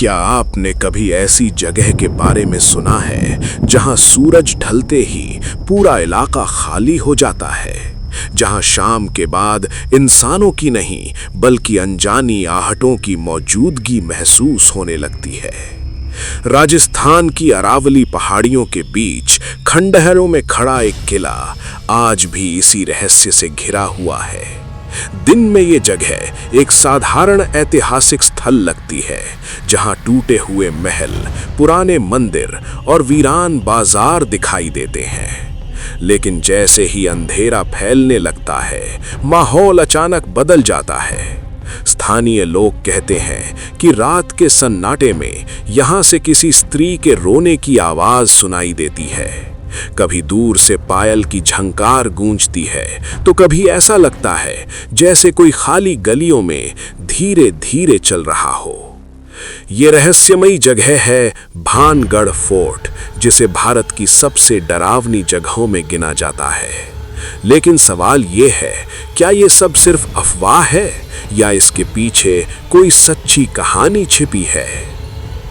क्या आपने कभी ऐसी जगह के बारे में सुना है जहां सूरज ढलते ही पूरा इलाका खाली हो जाता है, जहां शाम के बाद इंसानों की नहीं बल्कि अनजानी आहटों की मौजूदगी महसूस होने लगती है? राजस्थान की अरावली पहाड़ियों के बीच खंडहरों में खड़ा एक किला आज भी इसी रहस्य से घिरा हुआ है। दिन में ये जगह एक साधारण ऐतिहासिक स्थल लगती है, जहां टूटे हुए महल, पुराने मंदिर और वीरान बाजार दिखाई देते हैं। लेकिन जैसे ही अंधेरा फैलने लगता है, माहौल अचानक बदल जाता है। स्थानीय लोग कहते हैं कि रात के सन्नाटे में यहां से किसी स्त्री के रोने की आवाज सुनाई देती है। कभी दूर से पायल की झंकार गूंजती है, तो कभी ऐसा लगता है जैसे कोई खाली गलियों में धीरे धीरे चल रहा हो। ये रहस्यमयी जगह है भानगढ़ फोर्ट, जिसे भारत की सबसे डरावनी जगहों में गिना जाता है। लेकिन सवाल ये है, क्या ये सब सिर्फ अफवाह है या इसके पीछे कोई सच्ची कहानी छिपी है?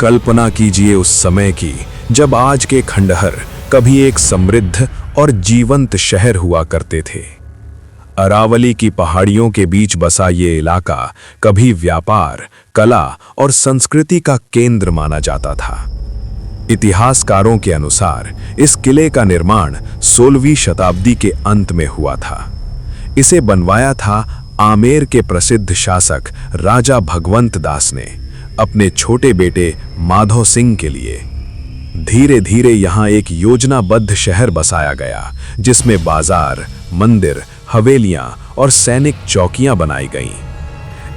कल्पना कीजिए उस समय की जब आज के खंडहर कभी एक समृद्ध और जीवंत शहर हुआ करते थे। अरावली की पहाड़ियों के बीच बसा ये इलाका कभी व्यापार, कला और संस्कृति का केंद्र माना जाता था। इतिहासकारों के अनुसार इस किले का निर्माण 16वीं शताब्दी के अंत में हुआ था। इसे बनवाया था आमेर के प्रसिद्ध शासक राजा भगवंत दास ने अपने छोटे बेटे माधो सिंह के लिए। धीरे धीरे यहाँ एक योजनाबद्ध शहर बसाया गया, जिसमें बाजार, मंदिर, हवेलियां और सैनिक चौकियां बनाई गईं।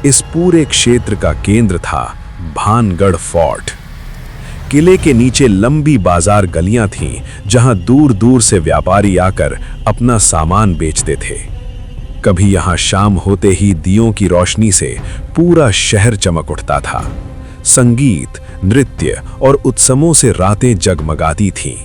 इस पूरे क्षेत्र का केंद्र था भानगढ़ फोर्ट। किले के नीचे लंबी बाजार गलियां थीं, जहां दूर दूर से व्यापारी आकर अपना सामान बेचते थे। कभी यहाँ शाम होते ही दियों की रोशनी से पूरा शहर चमक उठता था। संगीत, नृत्य और उत्सवों से रातें जगमगाती थीं।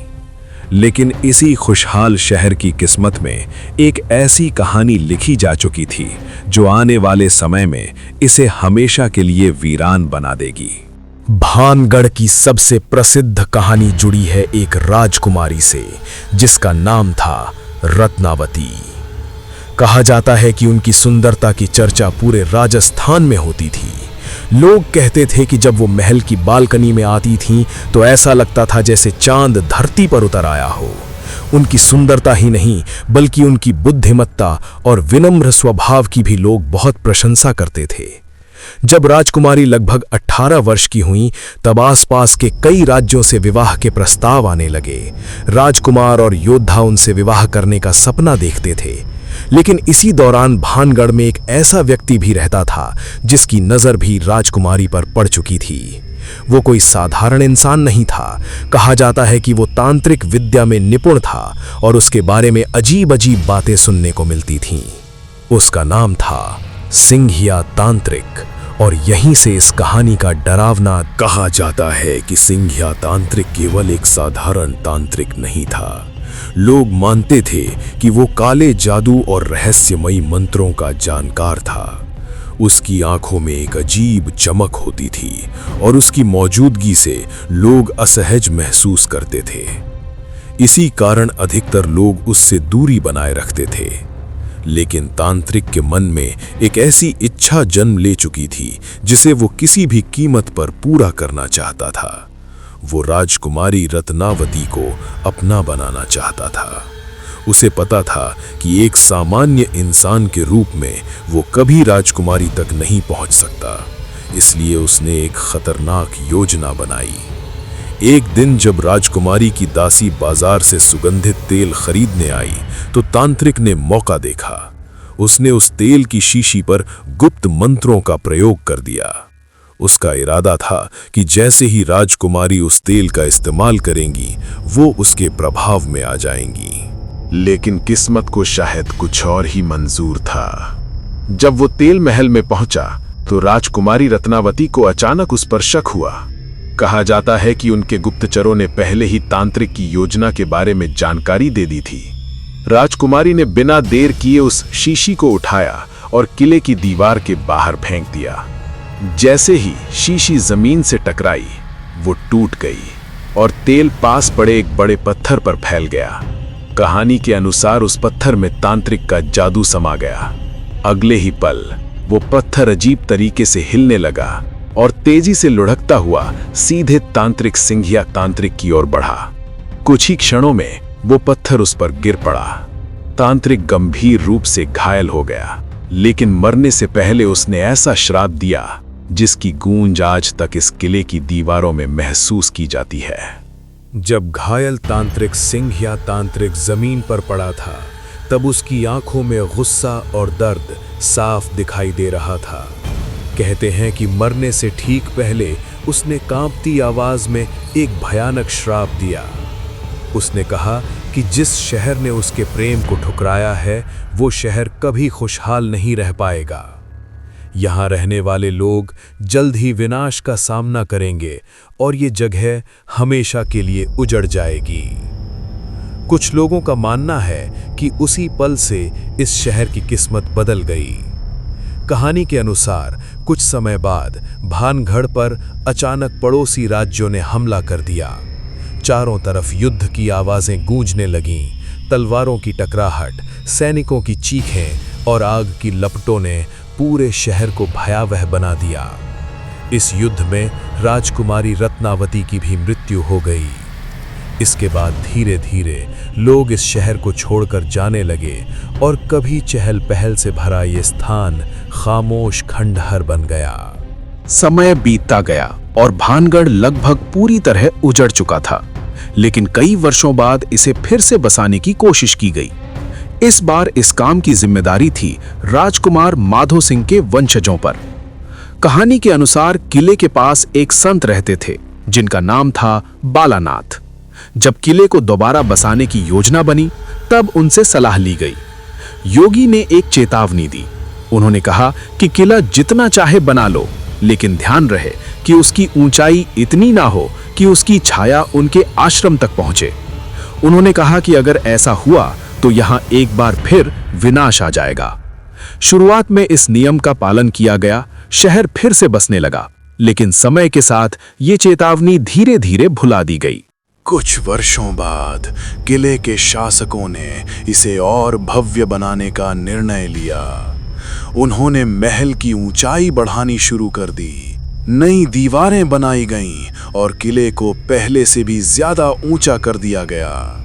लेकिन इसी खुशहाल शहर की किस्मत में एक ऐसी कहानी लिखी जा चुकी थी जो आने वाले समय में इसे हमेशा के लिए वीरान बना देगी। भानगढ़ की सबसे प्रसिद्ध कहानी जुड़ी है एक राजकुमारी से, जिसका नाम था रत्नावती। कहा जाता है कि उनकी सुंदरता की चर्चा पूरे राजस्थान में होती थी। लोग कहते थे कि जब वो महल की बालकनी में आती थीं, तो ऐसा लगता था जैसे चांद धरती पर उतर आया हो। उनकी सुंदरता ही नहीं, बल्कि उनकी बुद्धिमत्ता और विनम्र स्वभाव की भी लोग बहुत प्रशंसा करते थे। जब राजकुमारी लगभग 18 वर्ष की हुई, तब आसपास के कई राज्यों से विवाह के प्रस्ताव आने लगे। राजकुमार और योद्धा उनसे विवाह करने का सपना देखते थे। लेकिन इसी दौरान भानगढ़ में एक ऐसा व्यक्ति भी रहता था जिसकी नजर भी राजकुमारी पर पड़ चुकी थी। वो कोई साधारण इंसान नहीं था। कहा जाता है कि वो तांत्रिक विद्या में निपुण था और उसके बारे में अजीब अजीब बातें सुनने को मिलती थीं। उसका नाम था सिंघिया तांत्रिक, और यहीं से इस कहानी का डरावना। कहा जाता है कि सिंघिया तांत्रिक केवल एक साधारण तांत्रिक नहीं था। लोग मानते थे कि वो काले जादू और रहस्यमयी मंत्रों का जानकार था। उसकी आंखों में एक अजीब चमक होती थी और उसकी मौजूदगी से लोग असहज महसूस करते थे। इसी कारण अधिकतर लोग उससे दूरी बनाए रखते थे। लेकिन तांत्रिक के मन में एक ऐसी इच्छा जन्म ले चुकी थी जिसे वो किसी भी कीमत पर पूरा करना चाहता था। वो राजकुमारी रत्नावती को अपना बनाना चाहता था। उसे पता था कि एक सामान्य इंसान के रूप में वो कभी राजकुमारी तक नहीं पहुंच सकता। इसलिए उसने एक खतरनाक योजना बनाई। एक दिन जब राजकुमारी की दासी बाजार से सुगंधित तेल खरीदने आई, तो तांत्रिक ने मौका देखा। उसने उस तेल की शीशी पर गुप्त मंत्रों का प्रयोग कर दिया। उसका इरादा था कि जैसे ही राजकुमारी उस तेल का इस्तेमाल करेंगी, वो उसके प्रभाव में आ जाएंगी। लेकिन किस्मत को शायद कुछ और ही मंजूर था। जब वो तेल महल में पहुंचा, तो राजकुमारी रत्नावती को अचानक उस पर शक हुआ। कहा जाता है कि उनके गुप्तचरों ने पहले ही तांत्रिक की योजना के बारे में जानकारी दे दी थी। राजकुमारी ने बिना देर किए उस शीशी को उठाया और किले की दीवार के बाहर फेंक दिया। जैसे ही शीशी जमीन से टकराई, वो टूट गई और तेल पास पड़े एक बड़े पत्थर पर फैल गया। कहानी के अनुसार उस पत्थर में तांत्रिक का जादू समा गया। अगले ही पल वो पत्थर अजीब तरीके से हिलने लगा और तेजी से लुढ़कता हुआ सीधे तांत्रिक सिंघिया तांत्रिक की ओर बढ़ा। कुछ ही क्षणों में वो पत्थर उस पर गिर पड़ा। तांत्रिक गंभीर रूप से घायल हो गया, लेकिन मरने से पहले उसने ऐसा श्राप दिया जिसकी गूंज आज तक इस किले की दीवारों में महसूस की जाती है। जब घायल तांत्रिक सिंघिया तांत्रिक जमीन पर पड़ा था, तब उसकी आंखों में गुस्सा और दर्द साफ दिखाई दे रहा था। कहते हैं कि मरने से ठीक पहले उसने कांपती आवाज में एक भयानक श्राप दिया। उसने कहा कि जिस शहर ने उसके प्रेम को ठुकराया है, वो शहर कभी खुशहाल नहीं रह पाएगा। यहाँ रहने वाले लोग जल्द ही विनाश का सामना करेंगे और ये जगह हमेशा के लिए उजड़ जाएगी। कुछ लोगों का मानना है कि उसी पल से इस शहर की किस्मत बदल गई। कहानी के अनुसार कुछ समय बाद भानगढ़ पर अचानक पड़ोसी राज्यों ने हमला कर दिया। चारों तरफ युद्ध की आवाजें गूंजने लगीं, तलवारों की टकराहट, सैनिकों की चीखें और आग की लपटों ने पूरे शहर को भयावह बना दिया। इस युद्ध में राजकुमारी रत्नावती की भी मृत्यु हो गई। इसके बाद धीरे धीरे लोग इस शहर को छोड़कर जाने लगे और कभी चहल पहल से भरा ये स्थान खामोश खंडहर बन गया। समय बीतता गया और भानगढ़ लगभग पूरी तरह उजड़ चुका था, लेकिन कई वर्षों बाद इसे फिर से बसाने की कोशिश की गई। इस बार इस काम की जिम्मेदारी थी राजकुमार माधो सिंह के वंशजों पर। कहानी के अनुसार किले के पास एक संत रहते थे जिनका नाम था बालानाथ। जब किले को दोबारा बसाने की योजना बनी, तब उनसे सलाह ली गई। योगी ने एक चेतावनी दी। उन्होंने कहा कि किला जितना चाहे बना लो, लेकिन ध्यान रहे कि उसकी ऊंचाई इतनी ना हो कि उसकी छाया उनके आश्रम तक पहुंचे। उन्होंने कहा कि अगर ऐसा हुआ तो यहां एक बार फिर विनाश आ जाएगा। शुरुआत में इस नियम का पालन किया गया, शहर फिर से बसने लगा, लेकिन समय के साथ ये चेतावनी धीरे धीरे भुला दी गई। कुछ वर्षों बाद किले के शासकों ने इसे और भव्य बनाने का निर्णय लिया। उन्होंने महल की ऊंचाई बढ़ानी शुरू कर दी। नई दीवारें बनाई गईं और किले को पहले से भी ज्यादा ऊंचा कर दिया गया।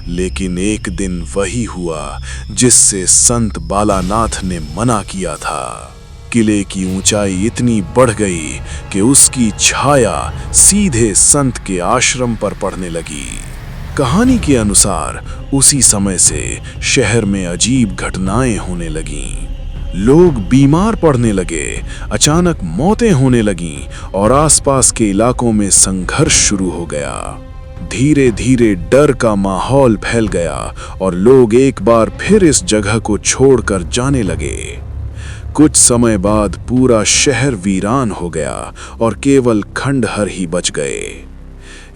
लेकिन एक दिन वही हुआ जिससे संत बालानाथ ने मना किया था। किले की ऊंचाई इतनी बढ़ गई कि उसकी छाया सीधे संत के आश्रम पर पड़ने लगी। कहानी के अनुसार उसी समय से शहर में अजीब घटनाएं होने लगीं। लोग बीमार पड़ने लगे, अचानक मौतें होने लगीं और आसपास के इलाकों में संघर्ष शुरू हो गया। धीरे धीरे डर का माहौल फैल गया और लोग एक बार फिर इस जगह को छोड़कर जाने लगे। कुछ समय बाद पूरा शहर वीरान हो गया और केवल खंडहर ही बच गए।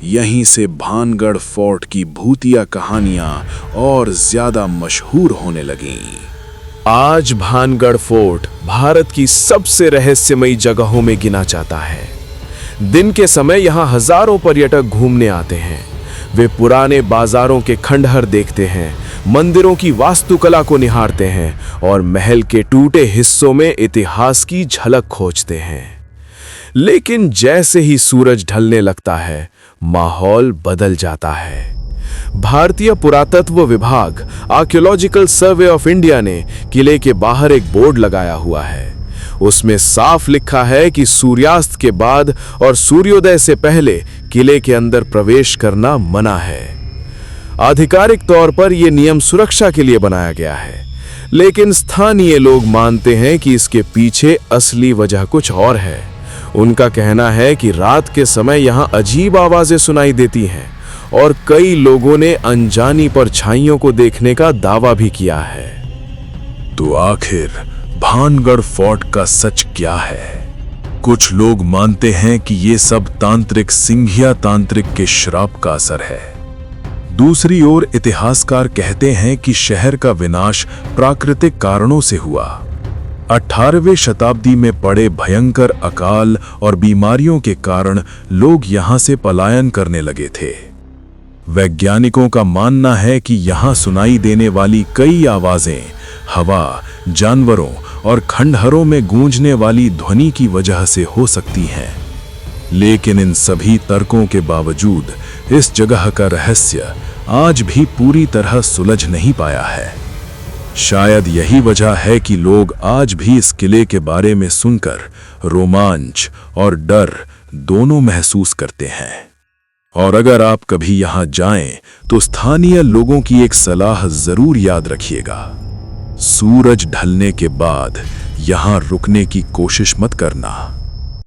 यहीं से भानगढ़ फोर्ट की भूतिया कहानियां और ज्यादा मशहूर होने लगीं। आज भानगढ़ फोर्ट भारत की सबसे रहस्यमयी जगहों में गिना जाता है। दिन के समय यहाँ हजारों पर्यटक घूमने आते हैं। वे पुराने बाजारों के खंडहर देखते हैं, मंदिरों की वास्तुकला को निहारते हैं और महल के टूटे हिस्सों में इतिहास की झलक खोजते हैं। लेकिन जैसे ही सूरज ढलने लगता है, माहौल बदल जाता है। भारतीय पुरातत्व विभाग आर्कियोलॉजिकल सर्वे ऑफ इंडिया ने किले के बाहर एक बोर्ड लगाया हुआ है। उसमें साफ लिखा है कि सूर्यास्त के बाद और सूर्योदय से पहले किले के अंदर प्रवेश करना मना है। आधिकारिक तौर पर यह नियम सुरक्षा के लिए बनाया गया है, लेकिन स्थानीय लोग मानते हैं कि इसके पीछे असली वजह कुछ और है। उनका कहना है कि रात के समय यहां अजीब आवाजें सुनाई देती हैं और कई लोगों ने अनजानी परछाइयों को देखने का दावा भी किया है। तो आखिर भानगढ़ फोर्ट का सच क्या है? कुछ लोग मानते हैं कि ये सब तांत्रिक सिंघिया तांत्रिक के श्राप का असर है। दूसरी ओर इतिहासकार कहते हैं कि शहर का विनाश प्राकृतिक कारणों से हुआ। 18वीं शताब्दी में पड़े भयंकर अकाल और बीमारियों के कारण लोग यहां से पलायन करने लगे थे। वैज्ञानिकों का मानना है कि यहां सुनाई देने वाली कई आवाजें हवा, जानवरों और खंडहरों में गूंजने वाली ध्वनि की वजह से हो सकती हैं। लेकिन इन सभी तर्कों के बावजूद इस जगह का रहस्य आज भी पूरी तरह सुलझ नहीं पाया है। शायद यही वजह है कि लोग आज भी इस किले के बारे में सुनकर रोमांच और डर दोनों महसूस करते हैं। और अगर आप कभी यहां जाएं तो स्थानीय लोगों की एक सलाह जरूर याद रखिएगा। सूरज ढलने के बाद यहां रुकने की कोशिश मत करना।